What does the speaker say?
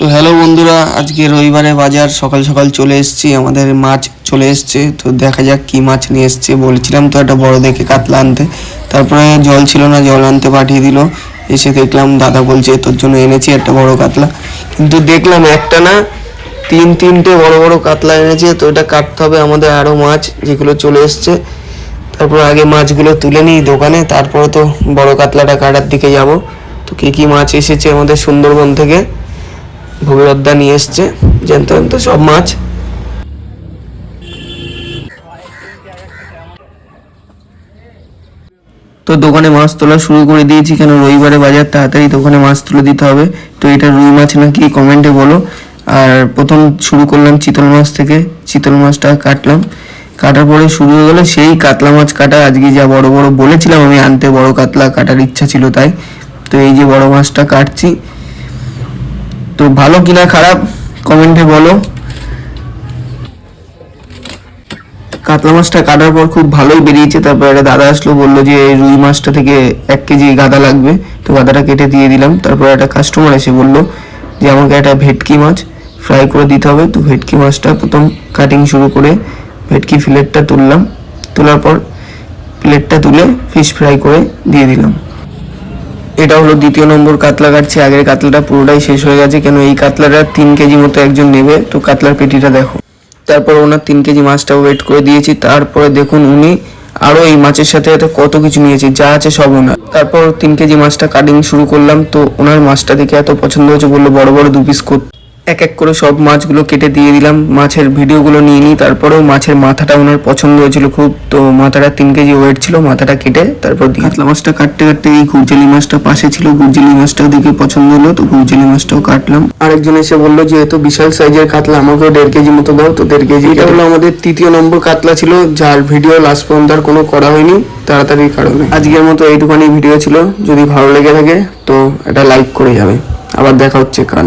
তো হ্যালো বন্ধুরা, আজকে রবিবারে বাজার সকাল সকাল চলে এসেছি। আমাদের মাছ চলে এসছে, তো দেখা যাক কি মাছ নিয়ে এসছে। বলছিলাম তো একটা বড় দেখে কাতলা আনতে, তারপরে জল ছিল না, জল আনতে পাঠিয়ে দিল। এসে দেখলাম দাদা বলছে তোর জন্য এনেছি একটা বড় কাতলা, কিন্তু দেখলাম একটা না তিনটে বড় বড় কাতলা এনেছে। তো এটা কাটতে হবে আমাদের, আরও মাছ যেগুলো চলে এসছে। তারপর আগে মাছগুলো তুলে নিই দোকানে, তারপরে তো বড় কাতলাটা কাটার দিকে যাব। তো কী মাছ এসেছে আমাদের সুন্দরবন থেকে, ভগীরথদা নিয়ে এসছে জ্যান্ত সব মাছ। তো দোকানে মাছ তোলা শুরু করে দিয়েছি, কেন রবিবারে বাজার তাড়াতাড়ি দোকানে মাছ তুলে দিতে হবে। তো এটা রুই মাছ নাকি কমেন্টে বলো। আর প্রথম শুরু করলাম চিতল মাছ থেকে, চিতল মাছটা কাটলাম, কাটার পরে শুরু হয়ে গেলো সেই কাতলা মাছ কাটা। আজকে যা বড় বড় বলেছিলাম আমি আনতে, বড় কাতলা কাটার ইচ্ছা ছিল তাই। তো এই যে বড় মাছটা কাটছি, তো ভালো কিনা খারাপ কমেন্টে বলো। কাতলা মাছটা কাটার পর খুব ভালোই বেরিয়েছে। তারপর একটা দাদা আসলো, বললো যে রুই মাছটা থেকে 1 কেজি গাদা লাগবে। তো গাদাটা কেটে দিয়ে দিলাম। তারপর একটা কাস্টমার এসে বললো যে আমাকে একটা ভেটকি মাছ ফ্রাই করে দিতে হবে। তো ভেটকি মাছটা প্রথম কাটিং শুরু করে ভেটকি ফিলেটটা তুললাম, তোলার পর প্লেটটা তুলে ফিশ ফ্রাই করে দিয়ে দিলাম। এটা হলো 2 নম্বর কাতলা কাটছি। আগের কাতলাটা পুরোটাই শেষ হয়ে গেছে, কেন এই কাতলাটা 3 কেজি মতো একজন নেবে। তো কাতলার পেটিটা দেখো। তারপর ওনার 3 কেজি মাছটা ওয়েট করে দিয়েছি। তারপরে দেখুন উনি আরও এই মাছের সাথে কত কিছু নিয়েছে, যা আছে সব ওনার। তারপর 3 কেজি মাছটা কাটিং শুরু করলাম। তো ওনার মাছটা দেখে এত পছন্দ হয়েছে, বললো বড় বড় 2 পিস করতে। এক এক করে সব মাছগুলো কেটে দিয়ে দিলাম, মাছের ভিডিওগুলো নিয়ে নিই। তারপরেও মাছের মাথাটা ওনার পছন্দ হয়েছিল খুব, তো মাথাটা 3 কেজি ওয়েট ছিল, মাথাটা কেটে তারপর কাতলা মাছটা কাটতে কাটতে এই গুরজেলি মাছটা পাশে ছিল, গুরজেলি মাছটাও দেখে পছন্দ হলো, তো গুরজেলি মাছটাও কাটলাম। আরেকজন এসে বললো যে এত বিশাল সাইজের কাতলা, আমাকেও 1.5 কেজি মতো দাও। তো 1.5 কেজি। এটা হলো আমাদের 3য় নম্বর কাতলা ছিল, যার ভিডিও লাস্ট পর্যন্ত আর কোনো করা হয়নি তাড়াতাড়ির কারণে। আজকের মতো এইটুখানি ভিডিও ছিল। যদি ভালো লেগে থাকে তো এটা লাইক করে যাবে। আবার দেখা হচ্ছে কাল।